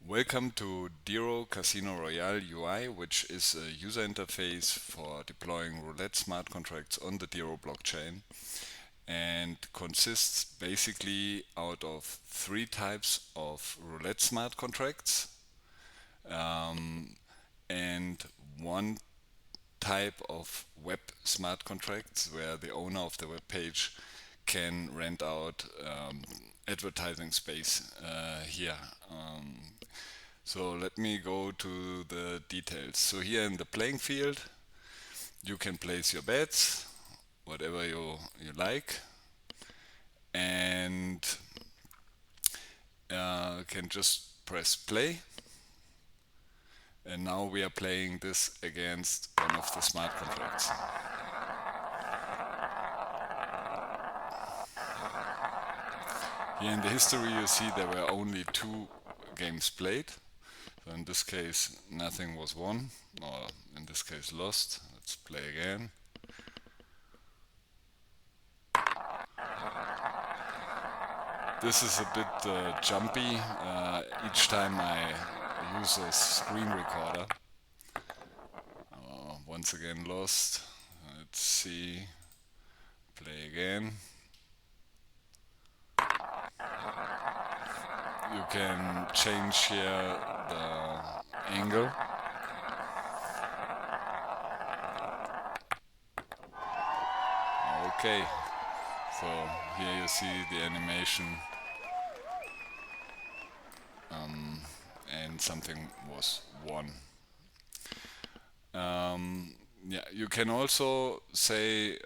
Welcome to Dero Casino Royale UI, which is a user interface for deploying roulette smart contracts on the Dero blockchain and consists basically out of three types of roulette smart contracts and one type of web smart contracts where the owner of the web page can rent out advertising space here. So let me go to the details. So here in the playing field, you can place your bets, whatever you like, and can just press play. And now we are playing this against one of the smart contracts. Here in the history, you see there were only two games played. So in this case, nothing was won, or in this case, lost. Let's play again. This is a bit jumpy. Each time I use a screen recorder. Once again, lost. Let's see. Play again. You can change here the angle. Okay, so here you see the animation and something was won. Yeah, you can also say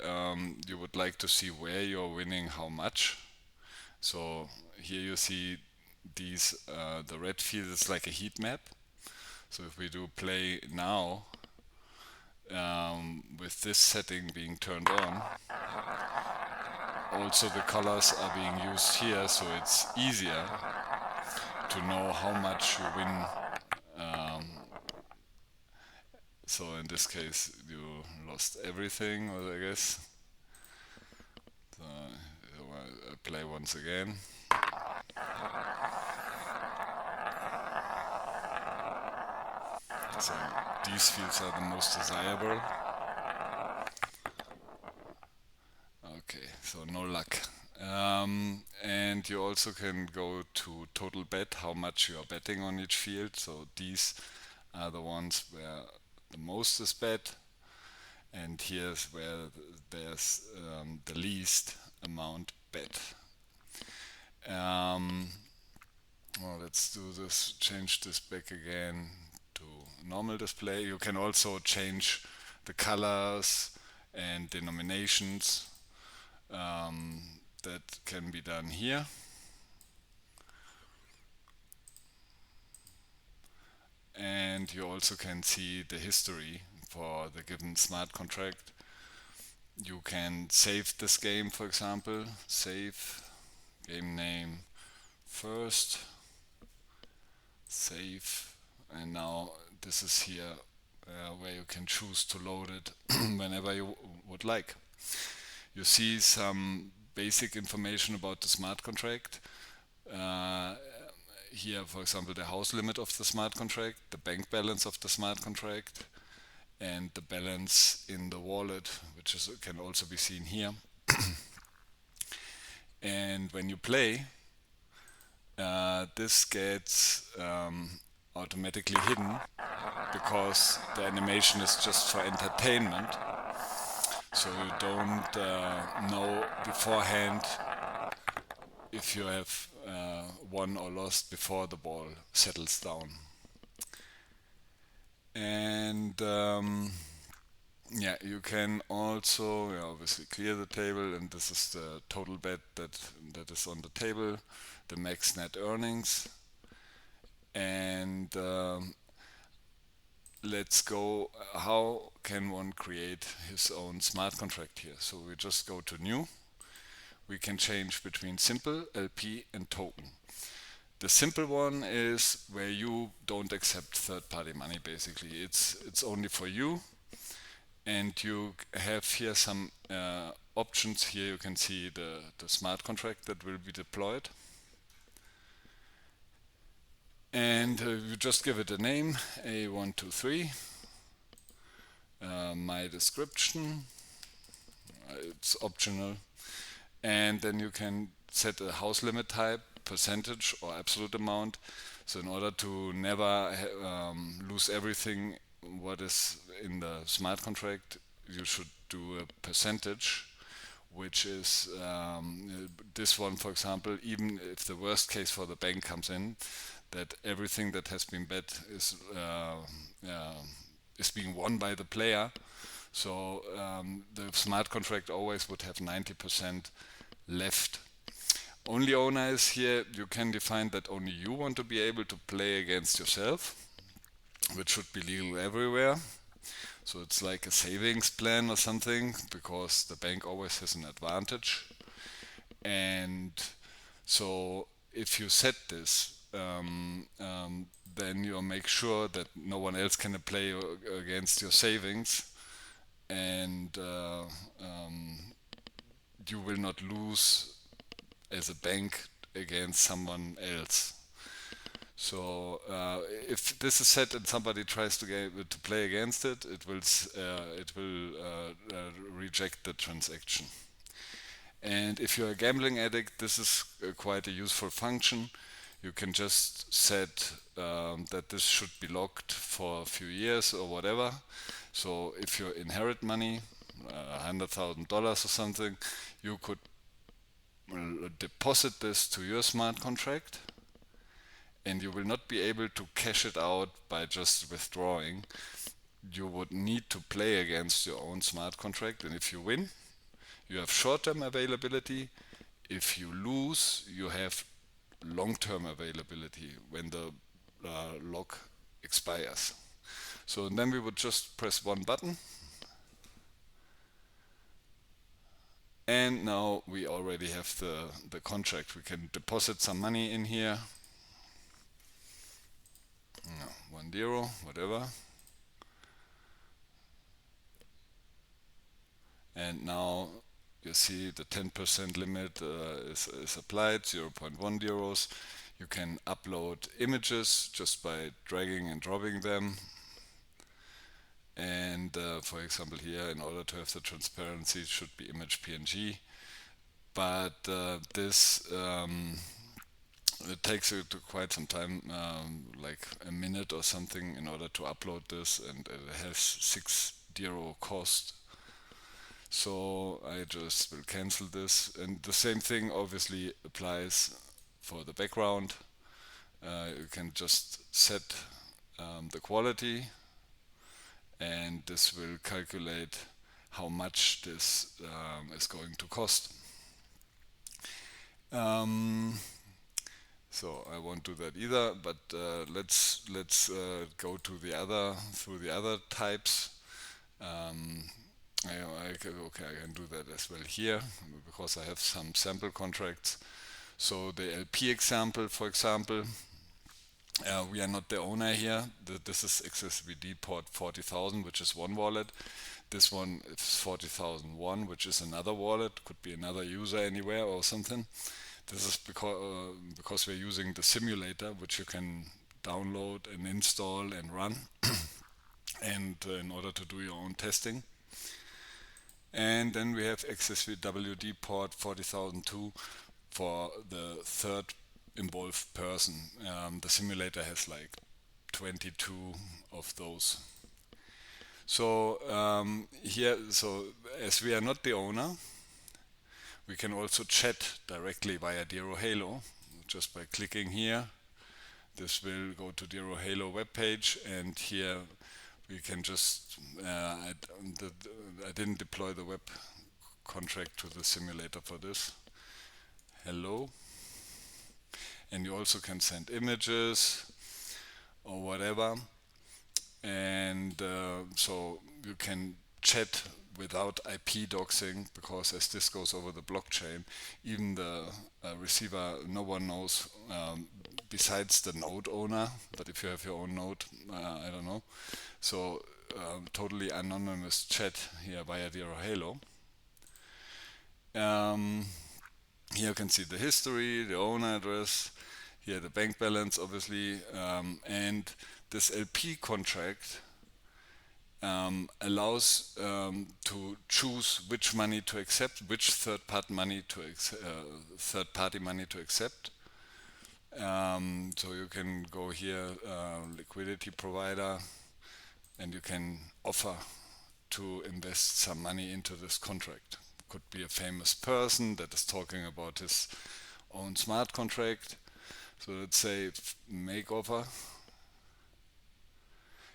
you would like to see where you're winning how much. So here you see these, the red field is like a heat map. So if we do play now, with this setting being turned on, also the colors are being used here, so it's easier to know how much you win. So in this case, you lost everything, I guess. So I play once again. So these fields are the most desirable. Okay, so no luck. And you also can go to total bet, how much you are betting on each field. So these are the ones where the most is bet, and here's where there's the least amount bet. Well, let's do this, change this back again to normal display. You can also change the colors and denominations. That can be done here. And you also can see the history for the given smart contract. You can save this game, for example, save game name first, save, and now this is here where you can choose to load it whenever you would like. You see some basic information about the smart contract. Here, for example, the house limit of the smart contract, the bank balance of the smart contract, and the balance in the wallet, which can also be seen here. And when you play, this gets automatically hidden because the animation is just for entertainment. So you don't know beforehand if you have won or lost before the ball settles down. And yeah, you can also obviously clear the table, and this is the total bet that is on the table, the max net earnings, and let's go. How can one create his own smart contract here? So we just go to new. We can change between simple, LP, and token. The simple one is where you don't accept third-party money. Basically, it's only for you, and you have here some options. Here you can see the smart contract that will be deployed. And you just give it a name, A123, my description, it's optional, and then you can set a house limit type, percentage or absolute amount. So in order to never lose everything what is in the smart contract, you should do a percentage, which is this one, for example, even if the worst case for the bank comes in, that everything that has been bet is being won by the player. So the smart contract always would have 90% left. Only owner is here. You can define that only you want to be able to play against yourself, which should be legal everywhere. So it's like a savings plan or something, because the bank always has an advantage. And so if you set this, then you make sure that no one else can play against your savings, and you will not lose as a bank against someone else. So if this is set and somebody tries to play against it, it will reject the transaction. And if you're a gambling addict, this is quite a useful function. You can just set that this should be locked for a few years or whatever. So if you inherit money, $100,000 or something, you could deposit this to your smart contract, and you will not be able to cash it out by just withdrawing. You would need to play against your own smart contract, and if you win, you have short-term availability. If you lose, you have long-term availability when the lock expires. So then we would just press one button, and now we already have the contract. We can deposit some money in here, no, 1 Dero, whatever. And now you see the 10% limit is applied, 0.1 Deros. You can upload images just by dragging and dropping them. And for example here, in order to have the transparency, it should be image PNG. But this it takes quite some time, like a minute or something, in order to upload this, and it has 6 Dero cost. So I just will cancel this, and the same thing obviously applies for the background. You can just set the quality, and this will calculate how much this is going to cost. So I won't do that either, but let's go to through the other types. Okay, I can do that as well here, because I have some sample contracts. So the LP example, for example, we are not the owner here. This is XSVD port 40,000, which is one wallet. This one is 40,001, which is another wallet, could be another user anywhere or something. This is because we're using the simulator, which you can download and install and run, and in order to do your own testing. And then we have XSVWD port 40,002 for the third involved person. The simulator has like 22 of those. So here, so as we are not the owner, we can also chat directly via Dero Halo, just by clicking here. This will go to Dero Halo webpage, and here we can just, I didn't deploy the web contract to the simulator for this. Hello. And you also can send images or whatever. And so you can chat without IP doxing, because as this goes over the blockchain, even the receiver, no one knows besides the node owner. But if you have your own node, I don't know. So totally anonymous chat here via Dero Halo. Here you can see the history, the owner address. here the bank balance, obviously, and this LP contract allows to choose which money to accept, which third party money to accept. So you can go here, liquidity provider, and you can offer to invest some money into this contract. Could be a famous person that is talking about his own smart contract. So let's say make offer.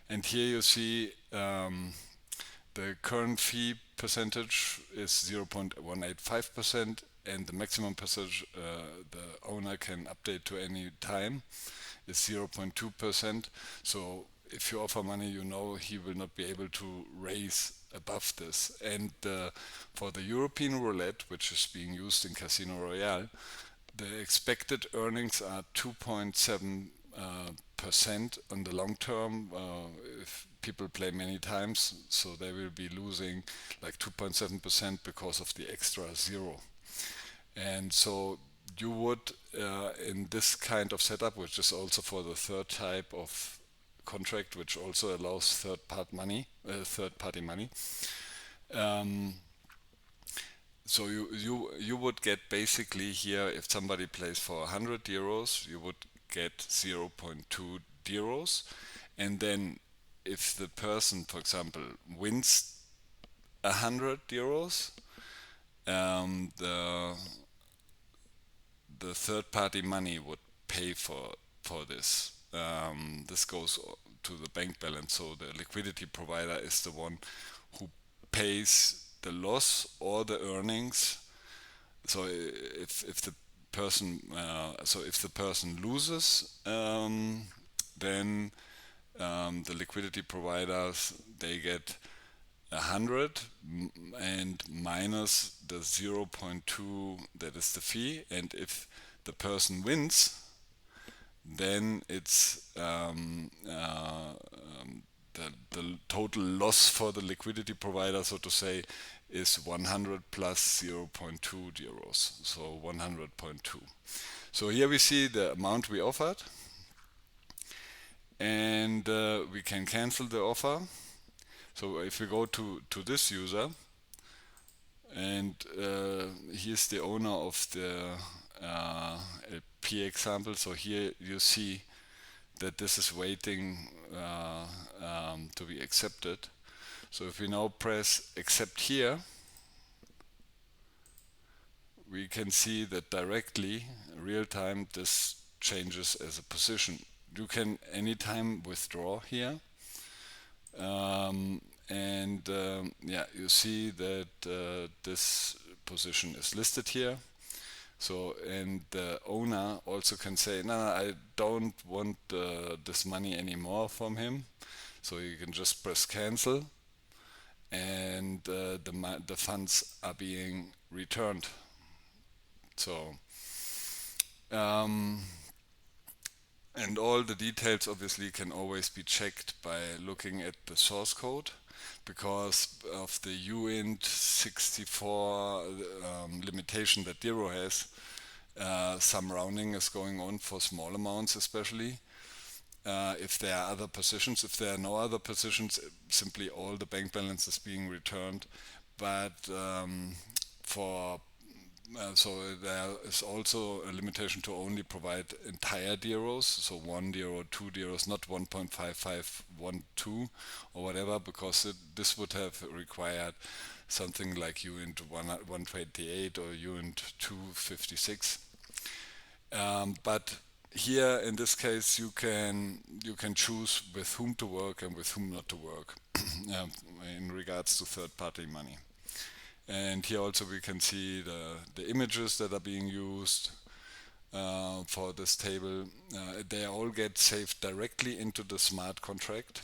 And here you see the current fee percentage is 0.185%, and the maximum percentage the owner can update to any time is 0.2%. So if you offer money, you know he will not be able to raise above this. And for the European roulette, which is being used in Casino Royale, the expected earnings are 2.7% on the long term. If people play many times, so they will be losing like 2.7% because of the extra zero. And so you would, in this kind of setup, which is also for the third type of contract, which also allows third party money. So you would get basically here, if somebody plays for 100 euros, you would get 0.2 euros, and then if the person, for example, wins 100 euros, the third party money would pay for this. This goes to the bank balance, so the liquidity provider is the one who pays the loss or the earnings. So if the person loses, then the liquidity providers, they get 100 and minus the 0.2, that is the fee. And if the person wins, then it's the total loss for the liquidity provider, so to say, is 100 plus 0.2 euros, so 100.2. So here we see the amount we offered, and we can cancel the offer. So if we go to this user, and here's the owner of the LP example. So here you see that this is waiting to be accepted. So if we now press accept here, we can see that directly, real time, this changes as a position. You can anytime withdraw here. Yeah, you see that this position is listed here. So, and the owner also can say, no, I don't want this money anymore from him. So you can just press cancel, and the funds are being returned. So, and all the details obviously can always be checked by looking at the source code, because of the uint 64 limitation that Dero has. Some rounding is going on for small amounts, especially. If there are other positions, if there are no other positions, simply all the bank balance is being returned. But so there is also a limitation to only provide entire Deros, so 1 Dero, 2 Deros, not 1.5512 or whatever, because this would have required something like uint 128 or uint 256. But here in this case you can choose with whom to work and with whom not to work in regards to third party money. And here also we can see the images that are being used for this table. They all get saved directly into the smart contract.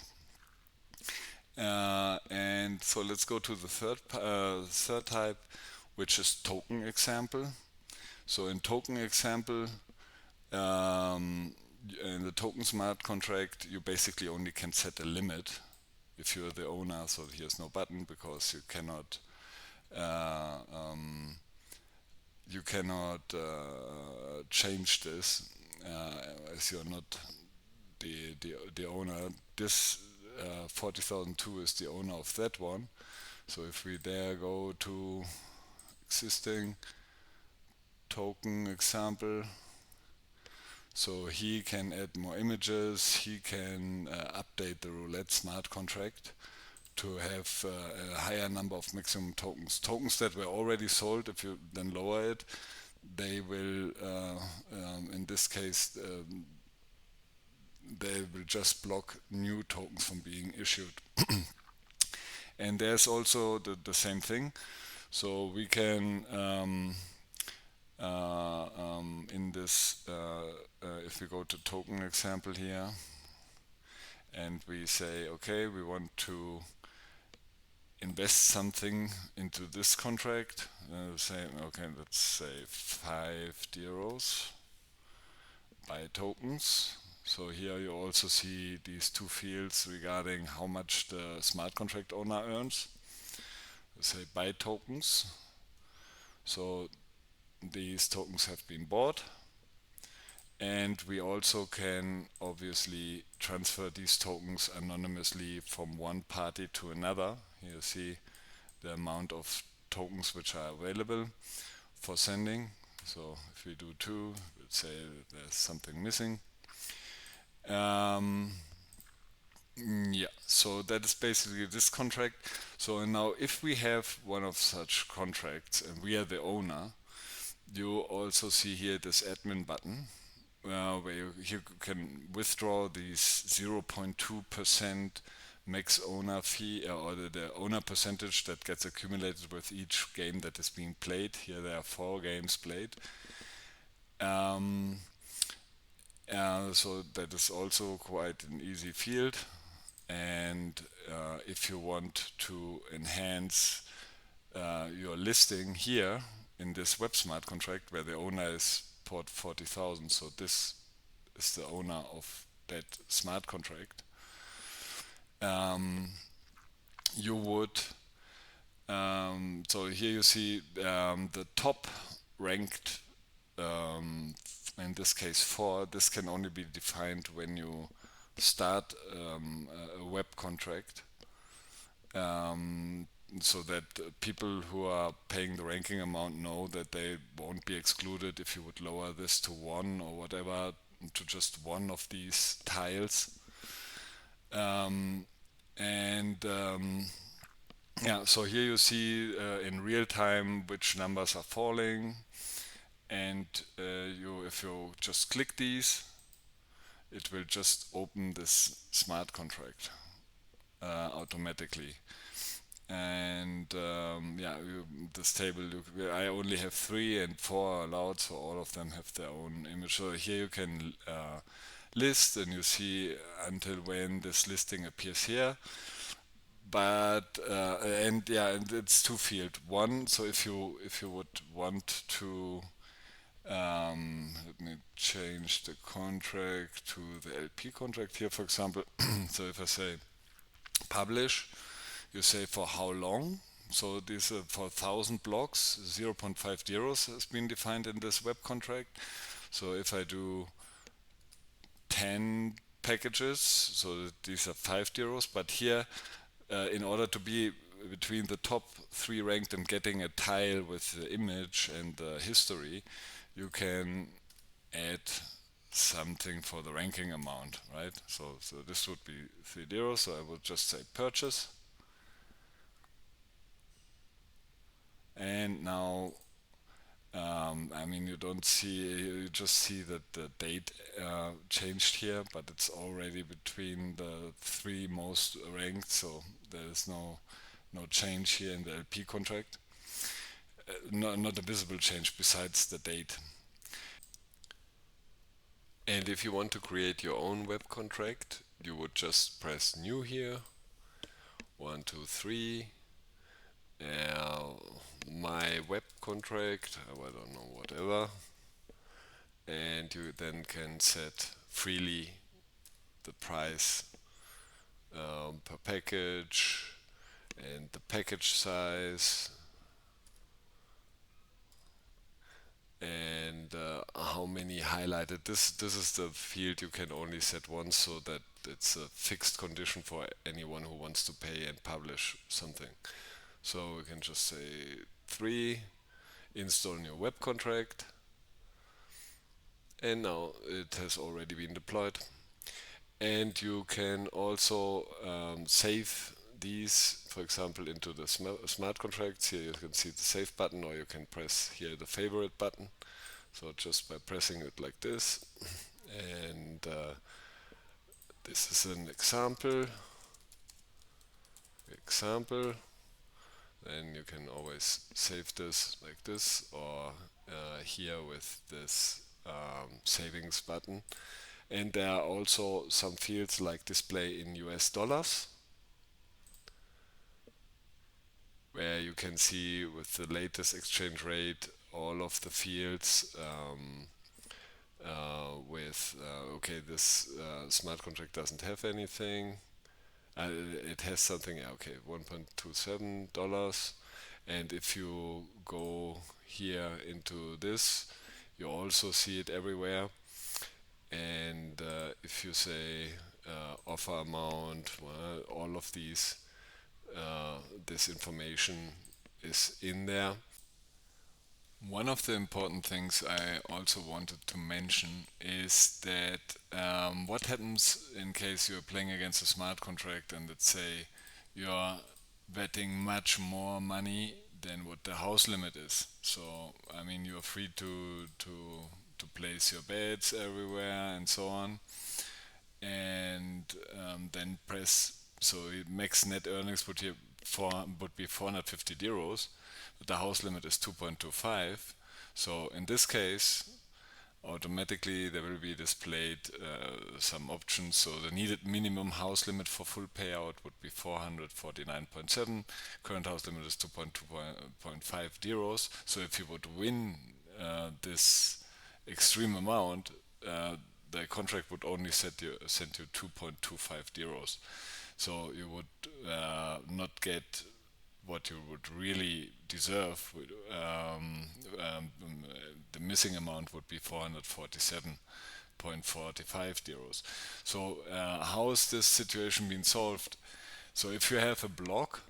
And so let's go to the third type, which is token example. So in token example, in the token smart contract, you basically only can set a limit if you're the owner. So here's no button, because you cannot change this. as you're not the owner. This 40,002 is the owner of that one. So if we there go to existing token example, so he can add more images, he can update the roulette smart contract to have a higher number of maximum tokens. Tokens that were already sold, if you then lower it, they will, in this case, they will just block new tokens from being issued. And there's also the same thing. So we can, in this, if we go to token example here, and we say, okay, we want to invest something into this contract, say, okay, let's say 5 Deros by tokens. So here you also see these two fields regarding how much the smart contract owner earns. Say buy tokens. So these tokens have been bought, and we also can obviously transfer these tokens anonymously from one party to another. Here you see the amount of tokens which are available for sending. So if we do 2, let's say there's something missing. Yeah, so that is basically this contract. So now if we have one of such contracts and we are the owner, you also see here this admin button, where you can withdraw these 0.2% max owner fee, or the owner percentage that gets accumulated with each game that is being played. Here there are 4 games played. So that is also quite an easy field. And if you want to enhance your listing here in this web smart contract where the owner is port 40,000, so this is the owner of that smart contract, you would, so here you see the top ranked, in this case 4. This can only be defined when you start a web contract, so that people who are paying the ranking amount know that they won't be excluded if you would lower this to 1 or whatever, to just one of these tiles. And yeah, so here you see in real time which numbers are falling, and if you just click these, it will just open this smart contract automatically. And yeah, this table, I only have 3 and 4 allowed, so all of them have their own image. So here you can list, and you see until when this listing appears here. But and yeah, and it's 2 field. One, so if you would want to, let me change the contract to the LP contract here, for example. So if I say publish, you say for how long. So this for 1,000 blocks, 0.5 Deros has been defined in this web contract. So if I do 10 packages, so these are 5 Deros, but here, in order to be between the top 3 ranked and getting a tile with the image and the history, you can add something for the ranking amount, right? So this would be 3 Deros, so I would just say purchase. And now, I mean, you don't see, you just see that the date changed here, but it's already between the 3 most ranked, so there is no change here in the LP contract. Not a visible change besides the date. And if you want to create your own web contract, you would just press new here. 1, 2, 3. My web contract, I don't know, whatever. And you then can set freely the price per package and the package size. and how many highlighted. This is the field you can only set once, so that it's a fixed condition for anyone who wants to pay and publish something. So we can just say 3, install new web contract, and now it has already been deployed. And you can also save these, for example, into the smart contracts. Here you can see the save button, or you can press here the favorite button. So just by pressing it like this, and this is an example. Then you can always save this like this, or here with this savings button. And there are also some fields like display in US dollars, where you can see with the latest exchange rate all of the fields with okay, this smart contract doesn't have anything. It has something, yeah, okay, $1.27. And if you go here into this, you also see it everywhere. And if you say offer amount, well, all of these, this information is in there. One of the important things I also wanted to mention is that what happens in case you're playing against a smart contract and let's say you're betting much more money than what the house limit is. So I mean you're free to place your bets everywhere and so on, and then press. So max net earnings would be 450 euros, but the house limit is 2.25. So in this case, automatically there will be displayed some options. So the needed minimum house limit for full payout would be 449.7. Current house limit is 2.25 euros. So if you would win this extreme amount, the contract would only send you 2.25 euros. So you would not get what you would really deserve. The missing amount would be 447.45 euros. So how is this situation being solved? So if you have a block,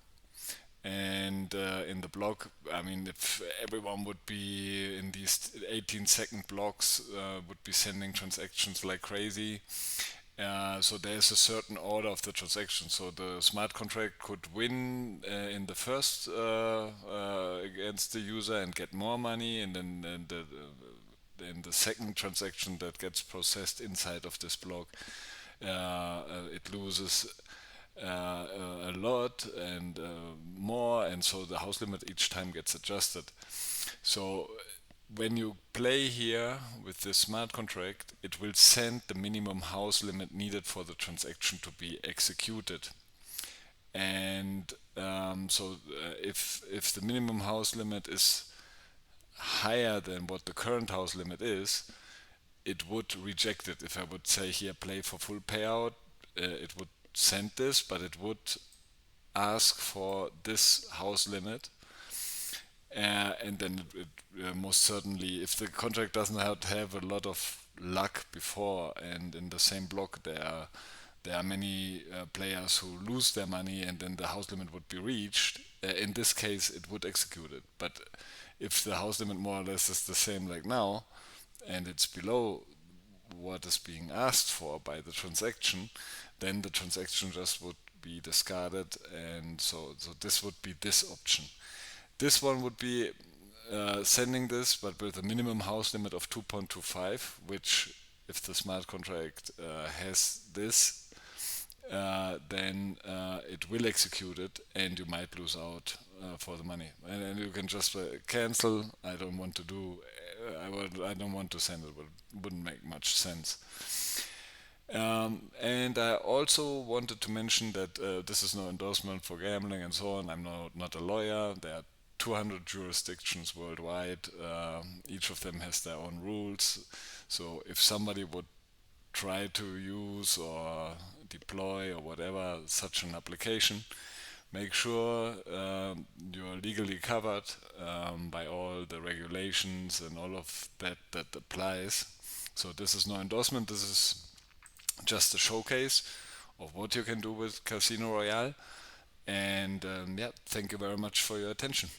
and in the block, I mean, if everyone would be in these 18-second blocks, would be sending transactions like crazy. So there's a certain order of the transaction. So the smart contract could win in the first against the user and get more money, and then in the second transaction that gets processed inside of this block, it loses a lot and more, and so the house limit each time gets adjusted. So when you play here with the smart contract, it will send the minimum house limit needed for the transaction to be executed. And if the minimum house limit is higher than what the current house limit is, it would reject it. If I would say here play for full payout, it would send this, but it would ask for this house limit, and then most certainly, if the contract doesn't have a lot of luck before, and in the same block there are many players who lose their money, and then the house limit would be reached. In this case, it would execute it. But if the house limit more or less is the same like now, and it's below what is being asked for by the transaction, then the transaction just would be discarded, and so this would be this option. This one would be sending this, but with a minimum house limit of 2.25, which, if the smart contract has this, then it will execute it, and you might lose out for the money. And you can just cancel. I don't want to do. I don't want to send it. But it wouldn't make much sense. And I also wanted to mention that this is no endorsement for gambling and so on. I'm not a lawyer. There are 200 jurisdictions worldwide. Each of them has their own rules. So if somebody would try to use or deploy or whatever such an application, make sure you're legally covered by all the regulations and all of that applies. So this is no endorsement. This is just a showcase of what you can do with Casino Royale. And yeah, thank you very much for your attention.